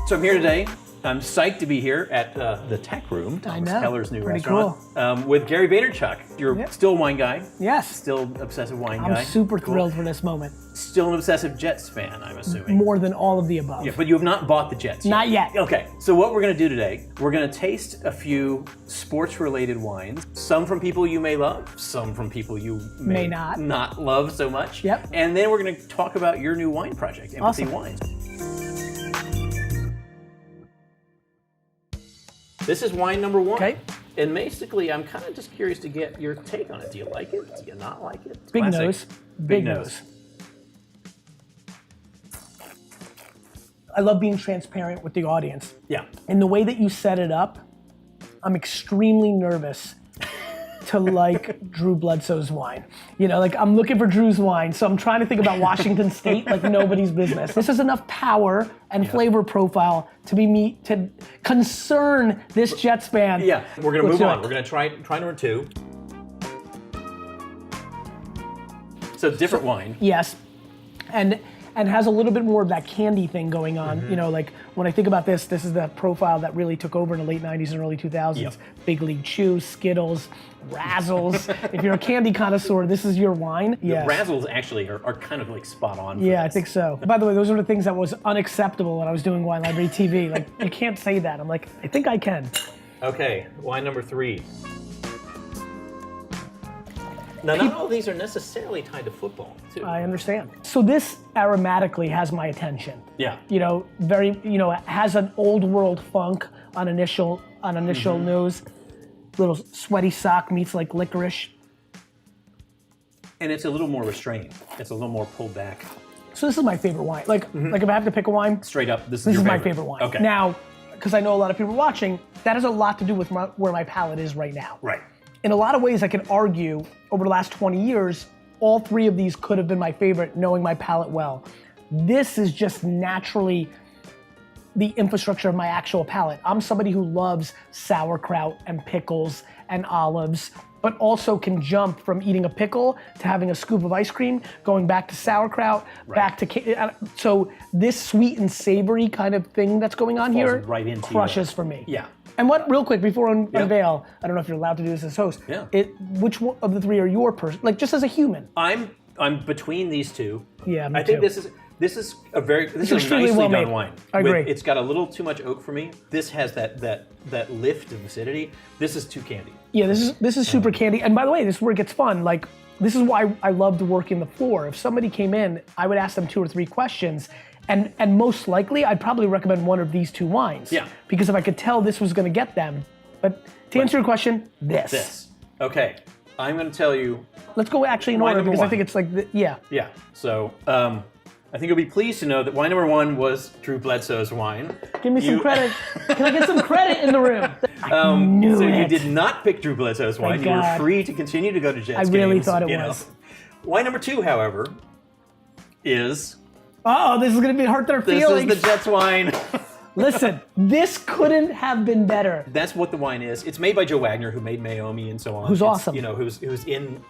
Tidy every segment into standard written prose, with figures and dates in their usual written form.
So I'm here today. I'm psyched to be here at the Tech Room, Thomas Keller's new restaurant, with Gary Vaynerchuk. You're still a wine guy. Yes. Still obsessive wine guy. I'm super thrilled for this moment. Still an obsessive Jets fan, I'm assuming. More than all of the above. Yeah, but you have not bought the Jets yet. Not yet. Okay, so what we're gonna do today, we're gonna taste a few sports-related wines. Some from people you may love, some from people you may not love so much. Yep. And then we're gonna talk about your new wine project, Empathy Wines. This is wine number one. Okay. And basically, I'm kind of just curious to get your take on it. Do you like it? Do you not like it? It's Big classic. nose. Big nose. I love being transparent with the audience. Yeah. And the way that you set it up, I'm extremely nervous to like Drew Bledsoe's wine. You know, like I'm looking for Drew's wine, so I'm trying to think about Washington State like nobody's business. This has enough power and flavor profile to concern this Jets fan. Yeah, we're gonna move on. We're gonna try number two. So different wine. Yes, and has a little bit more of that candy thing going on. Mm-hmm. You know, like when I think about this is the profile that really took over in the late 90s and early 2000s. Yep. Big League Chew, Skittles, Razzles. If you're a candy connoisseur, this is your wine. The Razzles actually are kind of like spot on for this. I think so. By the way, those are the things that was unacceptable when I was doing Wine Library TV. Like, you can't say that. I'm like, I think I can. Okay, wine number three. Now, not all of these are necessarily tied to football, too. I understand. So this aromatically has my attention. Yeah. You know, it has an old world funk on initial nose. Little sweaty sock meets like licorice. And it's a little more restrained. It's a little more pulled back. So this is my favorite wine. Like if I have to pick a wine, straight up, this is my favorite wine. Okay. Now, because I know a lot of people watching, that has a lot to do with where my palate is right now. Right. In a lot of ways, I can argue over the last 20 years, all three of these could have been my favorite, knowing my palate well. This is just naturally the infrastructure of my actual palate. I'm somebody who loves sauerkraut and pickles and olives, but also can jump from eating a pickle to having a scoop of ice cream, going back to sauerkraut, back to, so this sweet and savory kind of thing that's going on here crushes for me. Yeah. And real quick, before I unveil, I don't know if you're allowed to do this as host. Yeah. Which one of the three are your person? Like just as a human. I'm between these two. Yeah, me I think too. this is a nicely done wine. I agree. It's got a little too much oak for me. This has that lift of acidity. This is too candy. Yeah, this is super candy. And by the way, this is where it gets fun. Like this is why I love to work in the floor. If somebody came in, I would ask them 2 or 3 questions. And most likely, I'd probably recommend one of these 2 wines. Yeah. Because if I could tell this was going to get them. But to answer your question, this. Okay. I'm going to tell you. Let's go actually in order because I think it's like, Yeah. So I think you'll be pleased to know that wine number 1 was Drew Bledsoe's wine. Give me some credit. Can I get some credit in the room? I knew it. You did not pick Drew Bledsoe's wine. You were free to continue to go to Jets games. I really thought it was. Wine number 2, however, is... Oh, this is going to hurt their feelings. This is the Jets wine. Listen, this couldn't have been better. That's what the wine is. It's made by Joe Wagner, who made Mayomi and so on. Who's awesome. You know, who's in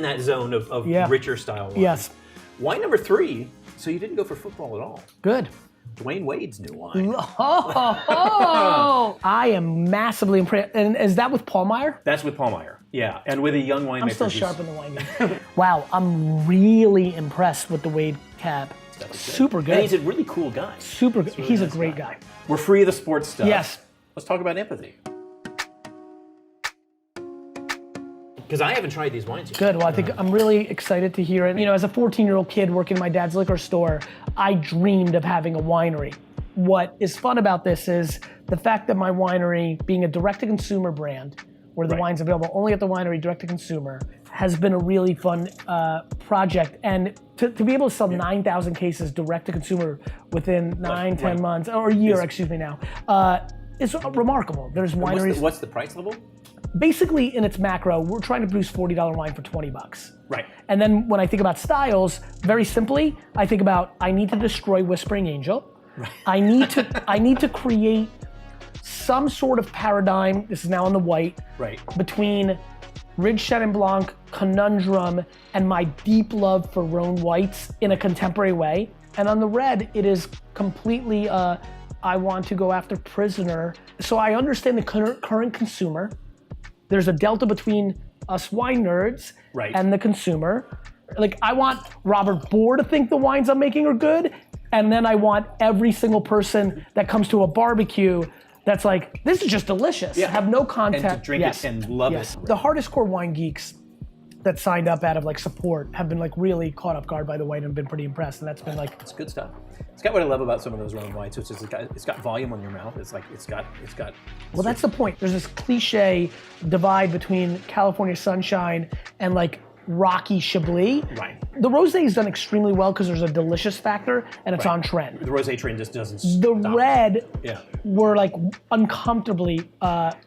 that zone of richer style wine. Yes. Wine number 3, so you didn't go for football at all. Good. Dwayne Wade's new wine. Oh. I am massively impressed. And is that with Paul Meyer? That's with Paul Meyer, yeah. And with a young winemaker. I'm still sharp in the wine game. Wow, I'm really impressed with the Wade cab. Super good. And he's a really cool guy. Super good. He's a great guy. We're free of the sports stuff. Yes. Let's talk about empathy. Because I haven't tried these wines yet. Good. Well, I think I'm really excited to hear it. You know, as a 14-year-old kid working in my dad's liquor store, I dreamed of having a winery. What is fun about this is the fact that my winery, being a direct-to-consumer brand, where the wine's available only at the winery direct-to-consumer, has been a really fun project. And to be able to sell 9,000 cases direct-to-consumer within 10 months, or a year, excuse me now, is remarkable. There's wineries. What's the price level? Basically, in its macro, we're trying to produce $40 wine for 20 bucks. Right. And then when I think about styles, very simply, I think about I need to destroy Whispering Angel. Right. I need to create some sort of paradigm. This is now on the white. Right. Between Ridge Chenin Blanc, Conundrum, and my deep love for Rhone whites in a contemporary way. And on the red, it is completely, I want to go after prisoner. So I understand the current consumer. There's a delta between us wine nerds and the consumer. Like, I want Robert Bohr to think the wines I'm making are good, and then I want every single person that comes to a barbecue that's like, this is just delicious. Have no content. And to drink it and love it. The hardest core wine geeks that signed up out of like support have been like really caught off guard by the white and been pretty impressed, and that's been like, it's good stuff. It's got what I love about some of those Rhone whites, which is it's got volume on your mouth. It's like it's got. Well, that's the point. There's this cliche divide between California sunshine and like rocky Chablis. Right. The rosé is done extremely well because there's a delicious factor and it's on trend. The rosé trend just doesn't The stop. red, we're like uncomfortably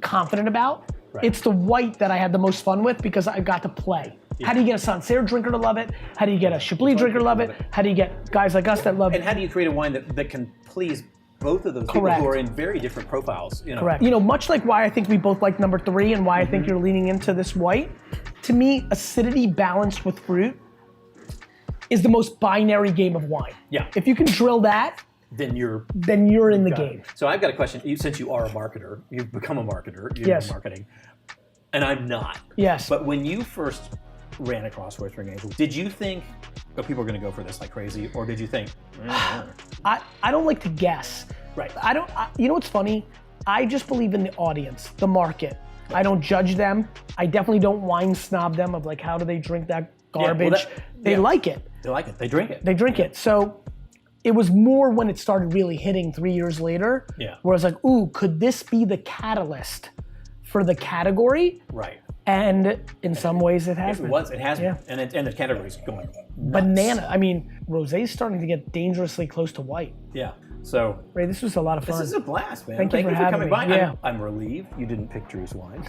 confident about. Right. It's the white that I had the most fun with because I got to play. How do you get a Sancerre drinker to love it? How do you get a Chablis drinker to love it? How do you get guys like us that love it? And how do you create a wine that can please both of those people who are in very different profiles? You know? Correct. You know, much like why I think we both like number 3 and why I think you're leaning into this white, to me, acidity balanced with fruit is the most binary game of wine. Yeah. If you can drill that, then you're in the game. So I've got a question. Since you are a marketer, you've become a marketer, you're in marketing, and I'm not. Yes. But when you first ran across Rosemary Angel, did you think, oh, people are going to go for this like crazy, or did you think, I don't like to guess. Right. You know what's funny? I just believe in the audience, the market. I don't judge them. I definitely don't wine snob them of like, how do they drink that garbage? They like it. They like it. They drink it. They drink it. So it was more when it started really hitting 3 years later, where I was like, ooh, could this be the catalyst for the category? Right. And in some ways it has been. It has been. And the category's going nuts. Banana. I mean, rosé's starting to get dangerously close to white. Yeah. So, Ray, this was a lot of fun. This is a blast, man. Thank you for coming having by. me. Yeah. I'm relieved you didn't pick Drew's wine.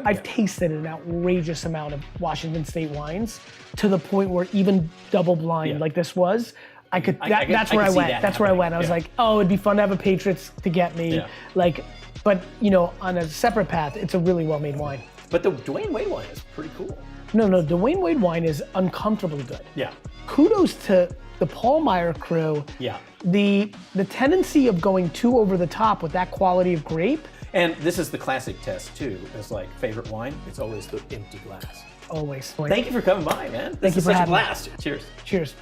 I've tasted an outrageous amount of Washington State wines to the point where even double blind like this was, that's where I went. That's where I went. I was like, oh, it'd be fun to have a Patriots to get me. Yeah. Like, but you know, on a separate path, it's a really well-made wine. But the Dwayne Wade wine is pretty cool. No, Dwayne Wade wine is uncomfortably good. Yeah. Kudos to the Paul Meyer crew. Yeah. The tendency of going too over the top with that quality of grape. And this is the classic test too. It's like favorite wine. It's always the empty glass. Always. Thank you for coming by, man. Thank you for such a having me. blast. Cheers. Cheers.